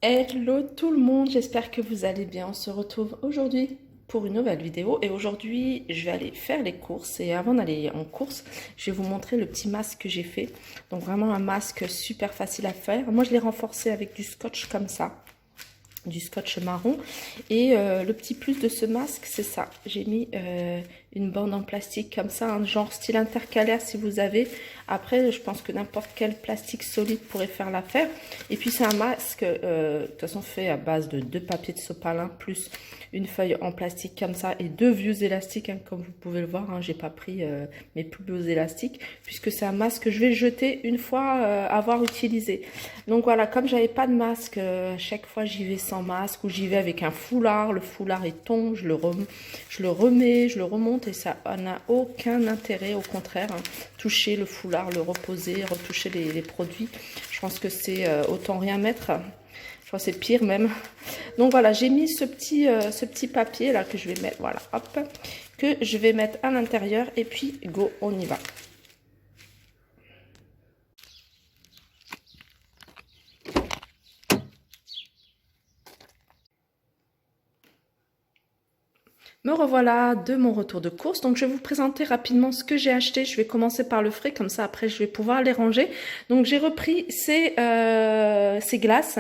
Hello tout le monde, j'espère que vous allez bien. On se retrouve aujourd'hui pour une nouvelle vidéo et aujourd'hui je vais aller faire les courses et avant d'aller en course, je vais vous montrer le petit masque que j'ai fait. Donc vraiment un masque super facile à faire. Moi je l'ai renforcé avec du scotch comme ça, du scotch marron et le petit plus de ce masque c'est ça, j'ai mis une bande en plastique comme ça, un genre style intercalaire si vous avez. Après je pense que n'importe quel plastique solide pourrait faire l'affaire. Et puis c'est un masque de toute façon fait à base de 2 papiers de sopalin plus une feuille en plastique comme ça et 2 vieux élastiques hein, comme vous pouvez le voir, hein, j'ai pas pris mes plus beaux élastiques puisque c'est un masque que je vais jeter une fois avoir utilisé. Donc voilà, comme j'avais pas de masque, à chaque fois j'y vais sans masque ou j'y vais avec un foulard, le foulard est tombe, je le remets, je le remonte et ça n'a aucun intérêt, au contraire, hein, toucher le foulard, le reposer, retoucher les produits, je pense que c'est autant rien mettre. Je crois que c'est pire même. Donc voilà, j'ai mis ce petit papier là que je vais mettre, voilà, hop, que je vais mettre à l'intérieur et puis go, on y va. Me revoilà de mon retour de course. Donc je vais vous présenter rapidement ce que j'ai acheté. Je vais commencer par le frais, comme ça après je vais pouvoir les ranger. Donc j'ai repris ces glaces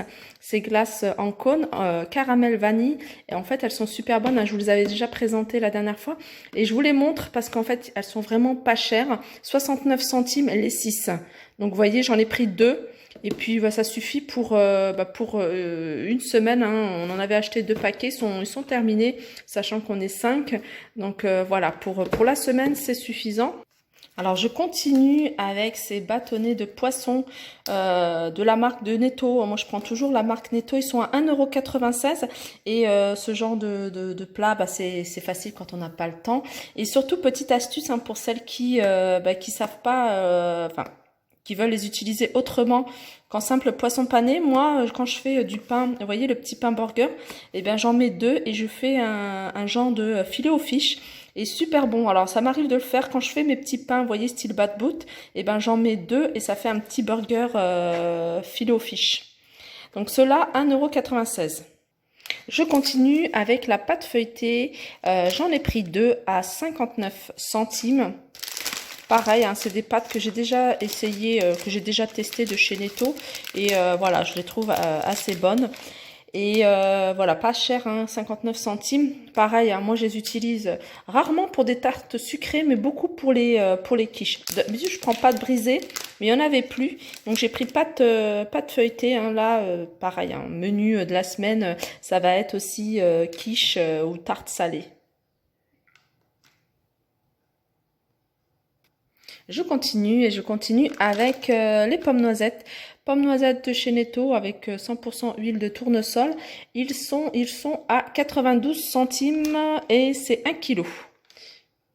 en cône, caramel vanille. Et en fait elles sont super bonnes, hein. Je vous les avais déjà présentées la dernière fois. Et je vous les montre parce qu'en fait elles sont vraiment pas chères. 69 centimes les 6. Donc vous voyez, j'en ai pris 2. Et puis bah, ça suffit pour une semaine, hein. On en avait acheté 2 paquets, ils sont terminés, sachant qu'on est 5. Donc voilà, pour la semaine, c'est suffisant. Alors je continue avec ces bâtonnets de poisson de la marque de Netto. Moi je prends toujours la marque Netto, ils sont à 1,96 € et ce genre de plat bah, c'est facile quand on n'a pas le temps. Et surtout petite astuce hein, pour celles qui savent pas, qui veulent les utiliser autrement qu'en simple poisson pané. Moi, quand je fais du pain, vous voyez le petit pain burger, eh bien j'en mets 2 et je fais un genre de filet aux fiches. Et super bon. Alors ça m'arrive de le faire quand je fais mes petits pains, vous voyez style bad boot, eh ben j'en mets 2 et ça fait un petit burger filet aux fiches. Donc cela 1,96 €. Je continue avec la pâte feuilletée. J'en ai pris 2 à 59 centimes. Pareil, hein, c'est des pâtes que j'ai déjà essayé, que j'ai déjà testé de chez Netto. Et voilà, je les trouve assez bonnes. Et voilà, pas cher, hein, 59 centimes. Pareil, hein, moi je les utilise rarement pour des tartes sucrées, mais beaucoup pour les quiches. D'habitude, je prends pâte brisée, mais il n'y en avait plus. Donc j'ai pris pâte feuilletée. Hein, là, pareil, hein, menu de la semaine, ça va être aussi quiche ou tarte salée. Je continue avec les pommes noisettes. Pommes noisettes de chez Netto avec 100% huile de tournesol. Ils sont à 92 centimes et c'est 1 kg.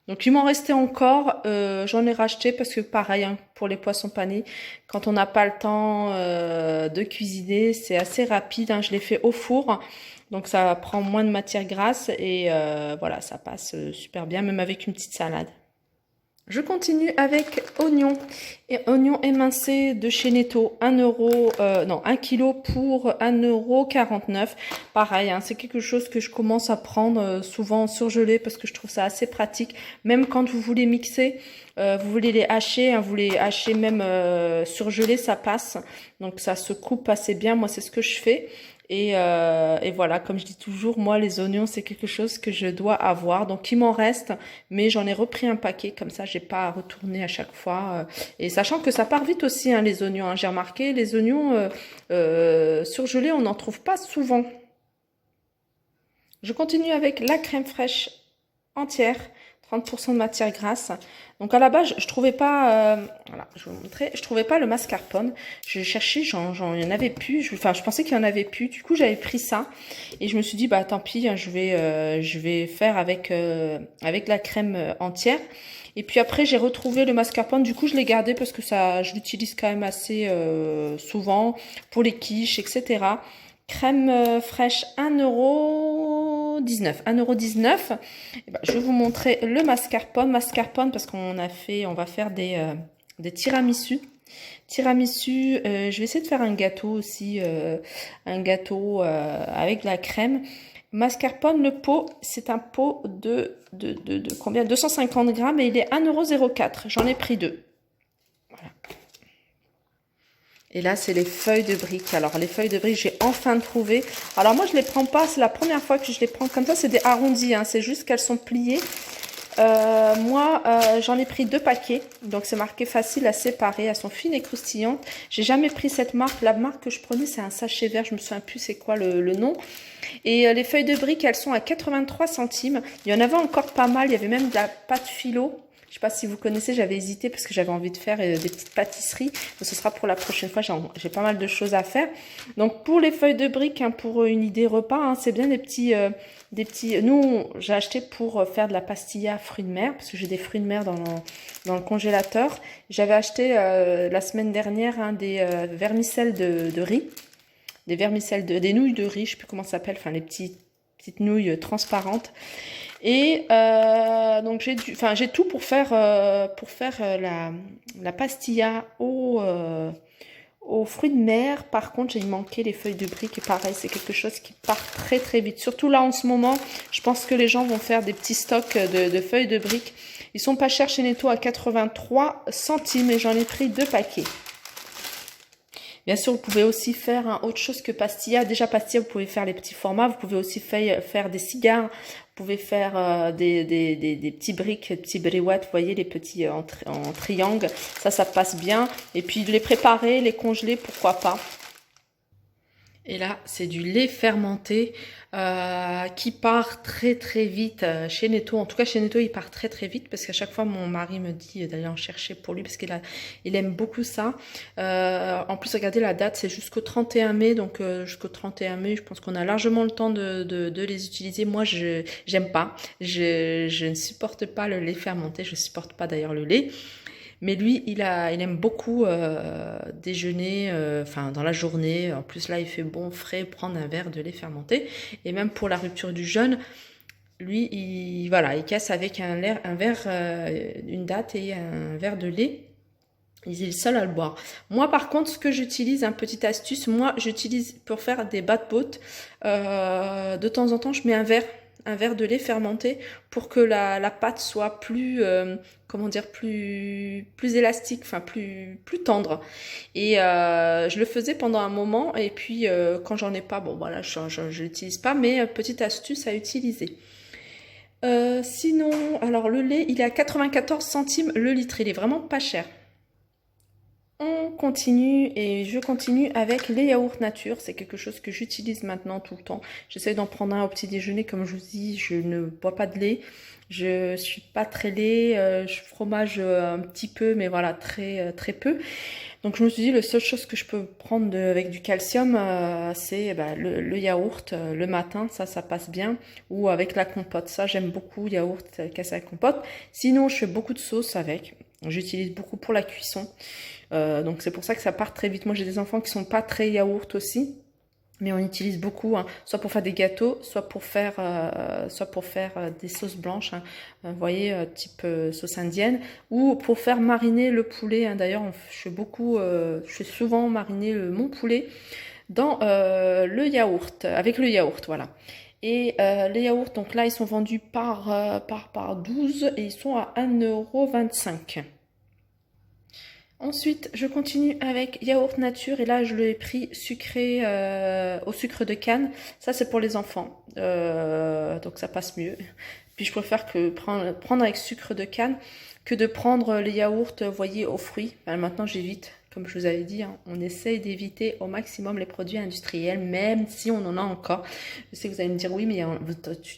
Donc il m'en restait encore, j'en ai racheté parce que pareil hein, pour les poissons panés, quand on n'a pas le temps de cuisiner, c'est assez rapide, hein, je les fais au four, donc ça prend moins de matière grasse et voilà, ça passe super bien même avec une petite salade. Je continue avec oignons et oignons émincés de chez Netto, 1 kg pour 1,49 €. Pareil, hein, c'est quelque chose que je commence à prendre souvent surgelé parce que je trouve ça assez pratique. Même quand vous voulez mixer, vous voulez les hacher, hein, vous les hachez même surgelés, ça passe. Donc ça se coupe assez bien, moi c'est ce que je fais. Et voilà, comme je dis toujours, moi les oignons c'est quelque chose que je dois avoir. Donc il m'en reste, mais j'en ai repris un paquet, comme ça j'ai pas à retourner à chaque fois. Et sachant que ça part vite aussi hein, les oignons, hein. J'ai remarqué, les oignons surgelés, on n'en trouve pas souvent. Je continue avec la crème fraîche entière. 30% de matière grasse. Donc à la base, je trouvais pas, voilà, je vais vous montrer, je trouvais pas le mascarpone. Je cherchais, il y en avait plus. Je pensais qu'il y en avait plus. Du coup, j'avais pris ça et je me suis dit, bah tant pis, hein, je vais faire avec la crème entière. Et puis après, j'ai retrouvé le mascarpone. Du coup, je l'ai gardé parce que ça, je l'utilise quand même assez souvent pour les quiches, etc. Crème fraîche 1,19 €. 1,19 €. Je vais vous montrer le mascarpone. Mascarpone parce on va faire des tiramisu. Tiramisu, je vais essayer de faire un gâteau aussi, un gâteau avec de la crème. Mascarpone, le pot, c'est un pot de combien? 250 grammes et il est 1,04 €. J'en ai pris deux. Voilà. Et là, c'est les feuilles de briques. Alors, les feuilles de briques, j'ai enfin trouvé. Alors, moi, je les prends pas. C'est la première fois que je les prends comme ça. C'est des arrondis, hein. C'est juste qu'elles sont pliées. Moi, j'en ai pris 2 paquets. Donc, c'est marqué facile à séparer. Elles sont fines et croustillantes. J'ai jamais pris cette marque. La marque que je prenais, c'est un sachet vert. Je me souviens plus c'est quoi le nom. Et les feuilles de briques, elles sont à 83 centimes. Il y en avait encore pas mal. Il y avait même de la pâte philo. Je sais pas si vous connaissez, j'avais hésité parce que j'avais envie de faire des petites pâtisseries. Mais ce sera pour la prochaine fois, j'ai pas mal de choses à faire. Donc pour les feuilles de briques, hein, pour une idée repas, hein, c'est bien des petits... Nous, j'ai acheté pour faire de la pastilla fruits de mer, parce que j'ai des fruits de mer dans le congélateur. J'avais acheté la semaine dernière des vermicelles de riz. Des vermicelles, des nouilles de riz, je sais plus comment ça s'appelle, enfin les petites nouilles transparentes. Et donc j'ai tout pour faire la pastilla aux fruits de mer. Par contre, j'ai manqué les feuilles de briques. Et pareil, c'est quelque chose qui part très très vite. Surtout là en ce moment, je pense que les gens vont faire des petits stocks de feuilles de briques. Ils sont pas chers chez Netto à 83 centimes et j'en ai pris 2 paquets. Bien sûr, vous pouvez aussi faire autre chose que pastilla. Déjà, pastilla, vous pouvez faire les petits formats. Vous pouvez aussi faire des cigares. Vous pouvez faire des petits briques, des petits briouettes. Vous voyez, les petits en triangle. Ça passe bien. Et puis, les préparer, les congeler, pourquoi pas. Et là, c'est du lait fermenté qui part très très vite chez Netto. En tout cas, chez Netto, il part très très vite parce qu'à chaque fois, mon mari me dit d'aller en chercher pour lui parce il aime beaucoup ça. En plus, regardez la date, c'est jusqu'au 31 mai. Donc, jusqu'au 31 mai, je pense qu'on a largement le temps de les utiliser. Moi, j'aime pas. Je ne supporte pas le lait fermenté. Je ne supporte pas d'ailleurs le lait. Mais lui, il aime beaucoup déjeuner, enfin dans la journée. En plus là, il fait bon frais, prendre un verre de lait fermenté. Et même pour la rupture du jeûne, lui, il casse avec un verre, une date et un verre de lait. Il est le seul à le boire. Moi, par contre, ce que j'utilise, une petite astuce, moi, j'utilise pour faire des bad-boats. De temps en temps, je mets un verre de lait fermenté pour que la pâte soit plus, comment dire, plus élastique, enfin plus tendre. Et je le faisais pendant un moment et puis quand j'en ai pas, bon voilà, je l'utilise pas, mais petite astuce à utiliser. Sinon, alors le lait, il est à 94 centimes le litre, il est vraiment pas cher. On continue et je continue avec les yaourts nature. C'est quelque chose que j'utilise maintenant tout le temps. J'essaie d'en prendre un au petit déjeuner. Comme je vous dis, je ne bois pas de lait. Je suis pas très lait. Fromage un petit peu, mais voilà, très très peu. Donc je me suis dit, la seule chose que je peux prendre avec du calcium, c'est le yaourt le matin. Ça passe bien. Ou avec la compote. Ça, j'aime beaucoup, yaourt cassé à la compote. Sinon, je fais beaucoup de sauce avec. J'utilise beaucoup pour la cuisson. Donc c'est pour ça que ça part très vite. Moi j'ai des enfants qui sont pas très yaourt aussi, mais on utilise beaucoup, hein, soit pour faire des gâteaux, soit pour faire des sauces blanches, hein, vous voyez, type sauce indienne, ou pour faire mariner le poulet. Hein. D'ailleurs, je fais souvent mariner mon poulet dans le yaourt, avec le yaourt, voilà. Et les yaourts, donc là, ils sont vendus par 12 et ils sont à 1,25 €. Ensuite, je continue avec yaourt nature et là, je l'ai pris sucré au sucre de canne. Ça, c'est pour les enfants, donc ça passe mieux. Puis je préfère prendre avec sucre de canne que de prendre les yaourts, vous voyez, aux fruits. Enfin, maintenant, j'évite. Comme je vous avais dit, hein, on essaye d'éviter au maximum les produits industriels, même si on en a encore. Je sais que vous allez me dire, oui, mais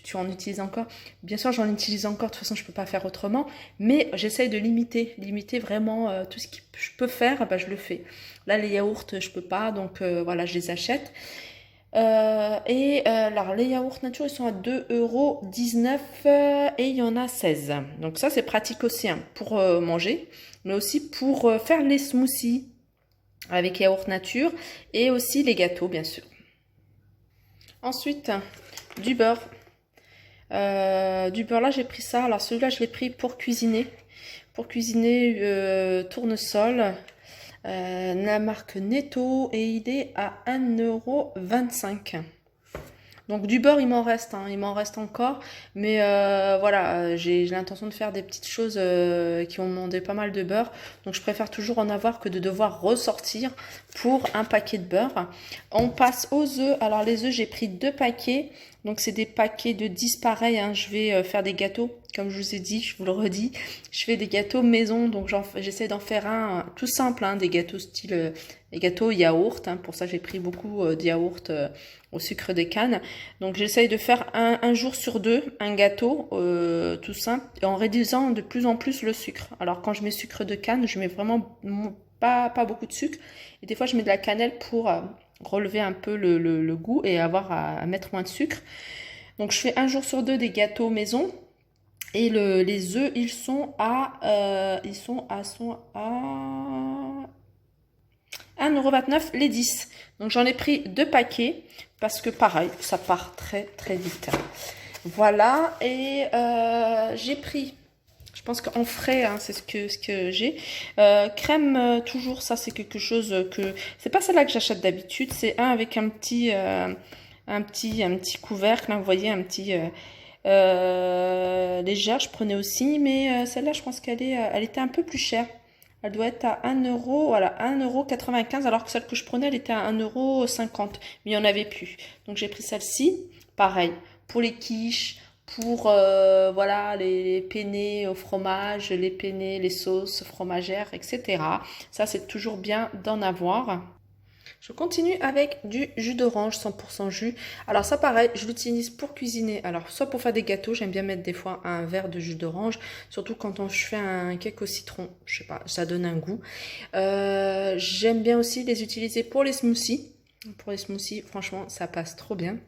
tu en utilises encore. Bien sûr, j'en utilise encore, de toute façon, je ne peux pas faire autrement. Mais j'essaye de limiter vraiment tout ce que je peux faire, je le fais. Là, les yaourts, je ne peux pas, donc voilà, je les achète. Alors les yaourts nature ils sont à 2,19 € et il y en a 16. Donc ça c'est pratique aussi, hein, pour manger, mais aussi pour faire les smoothies avec yaourt nature et aussi les gâteaux bien sûr. Ensuite du beurre. Du beurre là j'ai pris ça. Alors celui-là je l'ai pris pour cuisiner. Tournesol. La marque Netto et il est à 1,25 €. Donc du beurre, il m'en reste, hein, il m'en reste encore. Mais voilà, j'ai l'intention de faire des petites choses qui vont demander pas mal de beurre. Donc je préfère toujours en avoir que de devoir ressortir pour un paquet de beurre. On passe aux œufs. Alors les œufs, j'ai pris 2 paquets. Donc c'est des paquets de 10 pareil, hein. Je vais faire des gâteaux, comme je vous ai dit, je vous le redis. Je fais des gâteaux maison, donc j'essaie d'en faire un tout simple, hein, des gâteaux style des gâteaux yaourt. Hein. Pour ça j'ai pris beaucoup de yaourt au sucre de canne. Donc j'essaye de faire un jour sur 2 un gâteau tout simple en réduisant de plus en plus le sucre. Alors quand je mets sucre de canne, je mets vraiment pas beaucoup de sucre. Et des fois je mets de la cannelle pour relever un peu le goût et avoir à mettre moins de sucre. Donc je fais un jour sur 2 des gâteaux maison. Et les œufs, ils sont à 1,29 € les 10. Donc j'en ai pris 2 paquets parce que pareil, ça part très très vite. Voilà, et j'ai pris, je pense qu'en frais, hein, c'est ce que j'ai. Crème, toujours, ça c'est quelque chose que... C'est pas celle-là que j'achète d'habitude, c'est un avec un petit couvercle, hein, vous voyez, un petit... légère, je prenais aussi, mais celle-là, je pense elle était un peu plus chère. Elle doit être à 1 €, voilà, 1,95 €, alors que celle que je prenais, elle était à 1,50 €, mais il n'y en avait plus. Donc j'ai pris celle-ci, pareil, pour les quiches, pour voilà, les penne au fromage, les penne, les sauces fromagères, etc. Ça, c'est toujours bien d'en avoir. Je continue avec du jus d'orange 100% jus. Alors ça pareil, je l'utilise pour cuisiner. Alors soit pour faire des gâteaux, j'aime bien mettre des fois un verre de jus d'orange, surtout quand je fais un cake au citron. Je sais pas, ça donne un goût. J'aime bien aussi les utiliser pour les smoothies. Pour les smoothies, franchement, ça passe trop bien.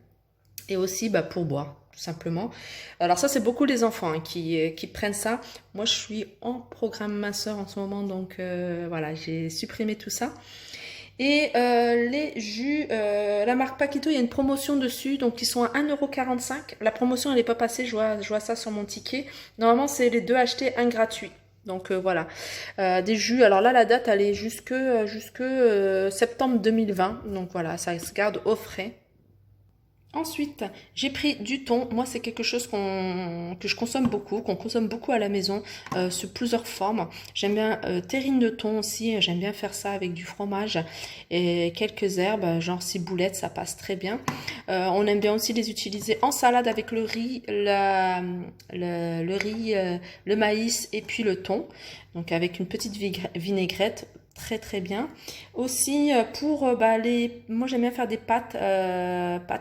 Et aussi pour boire, tout simplement. Alors ça, c'est beaucoup les enfants hein, qui prennent ça. Moi, je suis en programme masseur en ce moment, donc voilà, j'ai supprimé tout ça. Et les jus, la marque Paquito, il y a une promotion dessus, donc ils sont à 1,45 €. La promotion, elle n'est pas passée, je vois ça sur mon ticket. Normalement, c'est les 2 achetés, un gratuit. Donc voilà, des jus. Alors là, la date, elle est jusque septembre 2020. Donc voilà, ça se garde au frais. Ensuite, j'ai pris du thon. Moi, c'est quelque chose que je consomme beaucoup, qu'on consomme beaucoup à la maison, sous plusieurs formes. J'aime bien terrine de thon aussi. J'aime bien faire ça avec du fromage et quelques herbes, genre ciboulette, ça passe très bien. On aime bien aussi les utiliser en salade avec le riz, le maïs et puis le thon. Donc avec une petite vinaigrette. Très très bien. Aussi pour moi j'aime bien faire des pâtes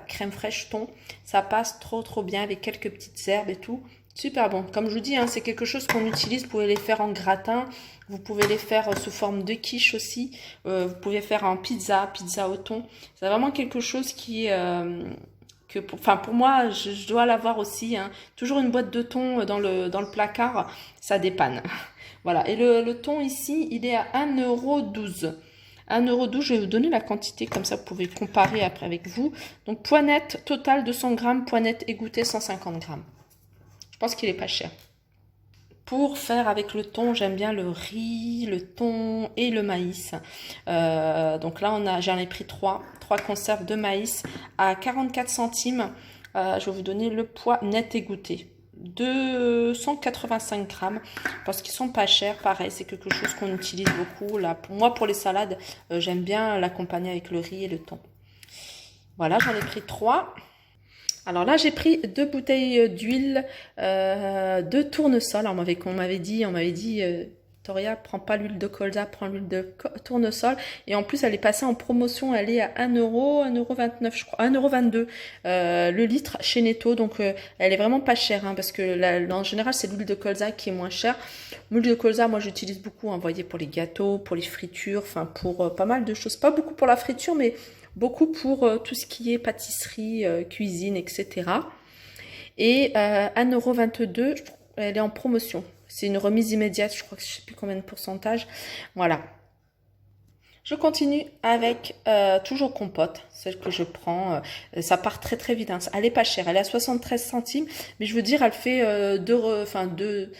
crème fraîche thon. Ça passe trop bien avec quelques petites herbes et tout. Super bon. Comme je vous dis, hein, c'est quelque chose qu'on utilise. Vous pouvez les faire en gratin. Vous pouvez les faire sous forme de quiche aussi. Vous pouvez faire en pizza au thon. C'est vraiment quelque chose qui pour moi, je dois l'avoir aussi. Hein. Toujours une boîte de thon dans le placard, ça dépanne. Voilà, et le thon ici, il est à 1,12 €. 1,12 €, je vais vous donner la quantité, comme ça vous pouvez comparer après avec vous. Donc poinette totale 200 grammes, poinette égouttée 150 grammes. Je pense qu'il est pas cher. Pour faire avec le thon, j'aime bien le riz, le thon et le maïs. Donc là, j'en ai pris 3 conserves de maïs à 44 centimes. Je vais vous donner le poids net égoutté. 285 grammes parce qu'ils sont pas chers. Pareil, c'est quelque chose qu'on utilise beaucoup. Là, pour moi, pour les salades, j'aime bien l'accompagner avec le riz et le thon. Voilà, j'en ai pris 3. Alors là, j'ai pris 2 bouteilles d'huile de tournesol. Alors, on m'avait dit, Toria, prends pas l'huile de colza, prends l'huile de tournesol. Et en plus, elle est passée en promotion. Elle est à 1 €, 1,29 €, je crois, 1,22 € le litre chez Netto. Donc, elle est vraiment pas chère, hein, parce que en général, c'est l'huile de colza qui est moins chère. L'huile de colza, moi, j'utilise beaucoup, hein, vous voyez, pour les gâteaux, pour les fritures, enfin, pour pas mal de choses. Pas beaucoup pour la friture, mais beaucoup pour tout ce qui est pâtisserie, cuisine, etc. Et 1,22 €, elle est en promotion. C'est une remise immédiate, je crois que je ne sais plus combien de pourcentage. Voilà. Je continue avec toujours compote, celle que je prends. Ça part très très vite. Hein. Elle est pas chère, elle est à 73 centimes, mais je veux dire, elle fait deux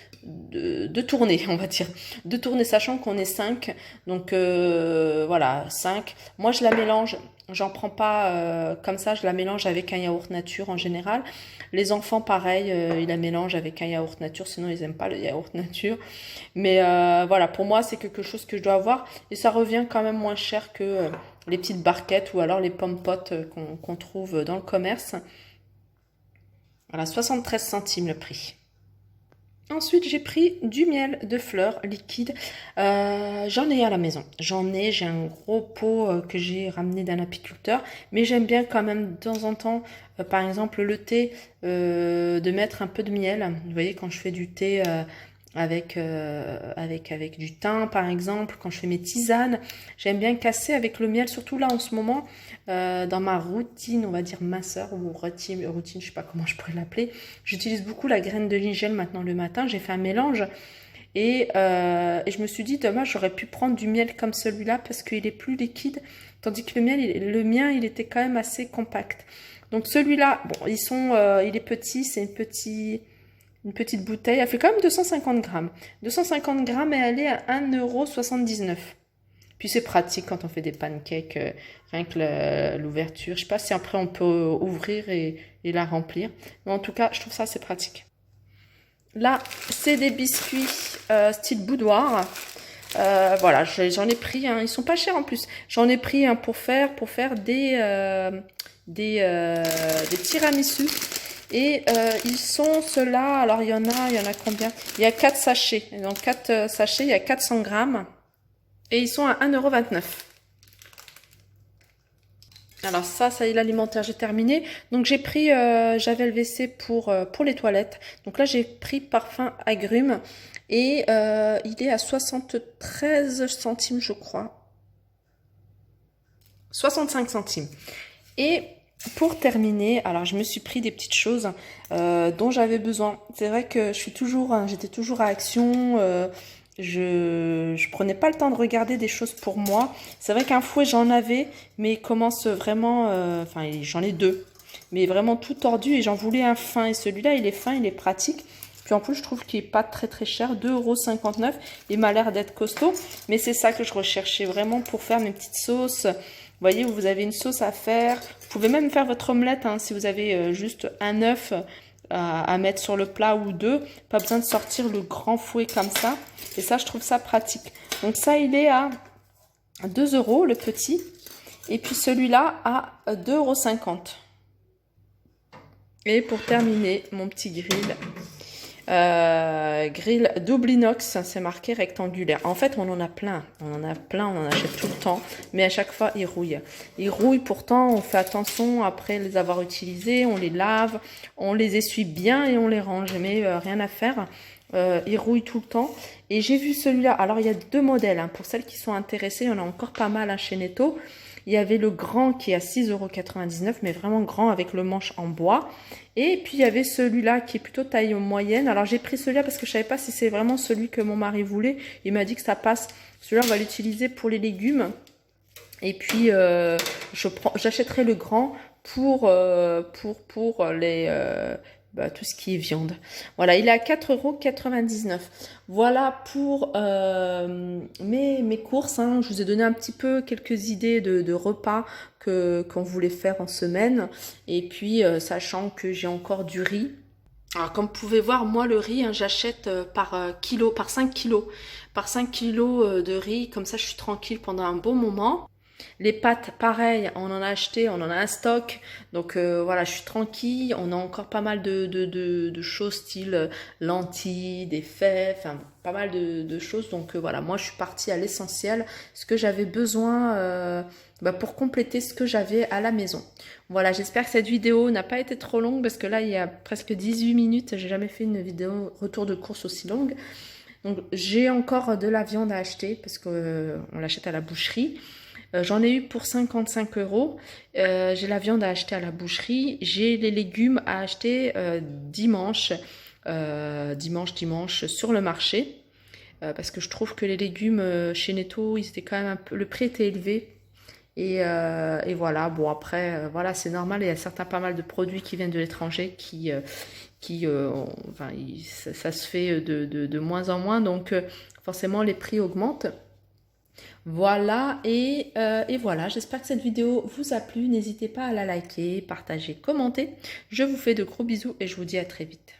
tournées, on va dire. Deux tournées, sachant qu'on est 5. Donc voilà, 5. Moi, je la mélange. J'en prends pas comme ça, je la mélange avec un yaourt nature en général. Les enfants, pareil, ils la mélangent avec un yaourt nature, sinon ils aiment pas le yaourt nature. Mais voilà, pour moi, c'est quelque chose que je dois avoir. Et ça revient quand même moins cher que les petites barquettes ou alors les pommes potes qu'on trouve dans le commerce. Voilà, 73 centimes le prix. Ensuite, j'ai pris du miel de fleurs liquide. J'en ai à la maison. J'ai un gros pot que j'ai ramené d'un apiculteur. Mais j'aime bien quand même de temps en temps, par exemple le thé, de mettre un peu de miel. Vous voyez, quand je fais du thé avec du thym, par exemple, quand je fais mes tisanes, j'aime bien casser avec le miel, surtout là en ce moment, dans ma routine, on va dire minceur ou routine, je sais pas comment je pourrais l'appeler. J'utilise beaucoup la graine de lingel maintenant le matin. J'ai fait un mélange et je me suis dit, dommage, j'aurais pu prendre du miel comme celui-là parce qu'il est plus liquide, tandis que le mien, il était quand même assez compact. Donc celui-là, bon, il est petit, c'est une petite bouteille. Elle fait quand même 250 grammes. 250 grammes et elle est à 1,79 €. Puis c'est pratique quand on fait des pancakes, rien que l'ouverture. Je sais pas si après on peut ouvrir et la remplir. Mais en tout cas, je trouve ça assez pratique. Là, c'est des biscuits style boudoir. Voilà, j'en ai pris. Hein, ils sont pas chers en plus. J'en ai pris un pour faire des tiramisu. Et ils sont ceux-là, alors il y en a combien? Il y a 4 sachets. Dans 4 sachets, il y a 400 grammes. Et ils sont à 1,29 €. Alors ça y est, l'alimentaire, j'ai terminé. Donc j'ai pris Javel WC pour les toilettes. Donc là, j'ai pris parfum agrumes. Et il est à 73 centimes, je crois. 65 centimes. Et pour terminer, alors je me suis pris des petites choses dont j'avais besoin. C'est vrai que j'étais toujours à Action. Je prenais pas le temps de regarder des choses pour moi. C'est vrai qu'un fouet j'en avais, mais il commence vraiment. Enfin, j'en ai 2, mais vraiment tout tordu et j'en voulais un fin. Et celui-là, il est fin, il est pratique. Puis en plus, je trouve qu'il est pas très très cher, 2,59 €. Il m'a l'air d'être costaud, mais c'est ça que je recherchais vraiment pour faire mes petites sauces. Vous voyez, vous avez une sauce à faire. Vous pouvez même faire votre omelette hein, si vous avez juste un œuf à mettre sur le plat ou 2. Pas besoin de sortir le grand fouet comme ça. Et ça, je trouve ça pratique. Donc ça, il est à 2 € le petit. Et puis celui-là à 2,50 €. Et pour terminer, mon petit grill. Grill double inox, c'est marqué rectangulaire. En fait, on en a plein, on en achète tout le temps, mais à chaque fois, ils rouillent. Ils rouillent, pourtant, on fait attention après les avoir utilisés, on les lave, on les essuie bien et on les range, mais rien à faire. Ils rouillent tout le temps. Et j'ai vu celui-là, alors il y a 2 modèles, hein, pour celles qui sont intéressées, il y en a encore pas mal hein, chez Netto. Il y avait le grand qui est à 6,99 €, mais vraiment grand avec le manche en bois. Et puis il y avait celui-là qui est plutôt taille moyenne. Alors j'ai pris celui-là parce que je savais pas si c'est vraiment celui que mon mari voulait. Il m'a dit que ça passe. Celui-là, on va l'utiliser pour les légumes. Et puis j'achèterai le grand pour les tout ce qui est viande. Voilà, il est à 4,99 €. Voilà pour mes courses. Hein. Je vous ai donné un petit peu quelques idées de repas qu'on voulait faire en semaine. Et puis, sachant que j'ai encore du riz. Alors, comme vous pouvez voir, moi, le riz, hein, j'achète par 5 kilos. Par 5 kilos de riz. Comme ça, je suis tranquille pendant un bon moment. Les pâtes, pareil, on en a acheté, on en a un stock. Donc voilà, je suis tranquille. On a encore pas mal de choses style lentilles, des fèves, enfin pas mal de choses. Donc voilà, moi je suis partie à l'essentiel, ce que j'avais besoin pour compléter ce que j'avais à la maison. Voilà, j'espère que cette vidéo n'a pas été trop longue parce que là il y a presque 18 minutes. J'ai jamais fait une vidéo retour de course aussi longue. Donc j'ai encore de la viande à acheter parce qu'on l'achète à la boucherie. J'en ai eu pour 55 €. J'ai la viande à acheter à la boucherie. J'ai les légumes à acheter dimanche sur le marché. parce que je trouve que les légumes chez Netto, ils étaient quand même un peu, le prix était élevé. Et voilà, bon après, voilà, c'est normal, il y a certains pas mal de produits qui viennent de l'étranger enfin, ça se fait de moins en moins, donc forcément les prix augmentent. Voilà, et voilà, j'espère que cette vidéo vous a plu. N'hésitez pas à la liker, partager, commenter. Je vous fais de gros bisous et je vous dis à très vite.